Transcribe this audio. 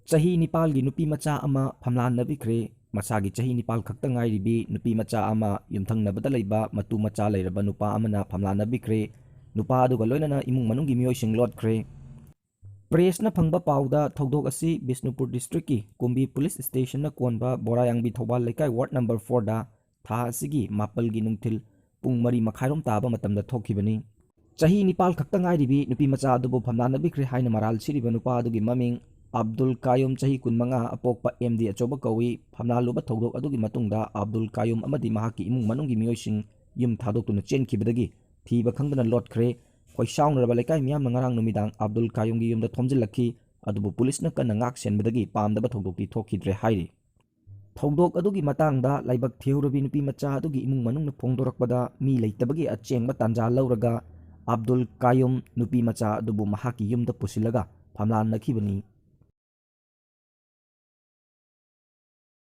Chahi Nipal gi Nupimacha ama Famlannabikhre masagi Chahi Nipal khakta Ngairibi Nupimacha ama yumthangnabada leiba matu macha leiraba nupa amana Famlannabikhre nupa aduga loinana imung manunggi miyoising lotkhre. Presna phangba pauda thodok asi Bisnupur district ki Kumbi police station na konba Borayangbi Thobal Laikai ward number 4 da tha asigi mapal gi nungthil pung mari makhairom taba matamda thokhibani. Chahi Nipal khakta Ngairibi Nupimacha adubu Famlannabikhre haina maral siriba nupa adugi maming Abdul Kayum Chahi Kunmanga apokpa MD achoba kawi Famlaluba thodok adugi matungda Abdul Kayum amadi mahaki imung manunggi miyoising yum thadoktuna chenkibadagi thiba khangdana lotkhre. Koi saungraba lekai miyam ngarang numidang Abdul Kayum gi yumda thomjilakhi adubu police na kana ngak senbadagi pamdaba thodokti thokhidre hairi. Thodok adugi matangda laibak theurabi Nupimacha adugi imung manungna phongdorakpada mi leitabagi achengba tanja lauraga Abdul Kayum Nupimacha adubu mahaki yumda pusilaga Famlannakhibani.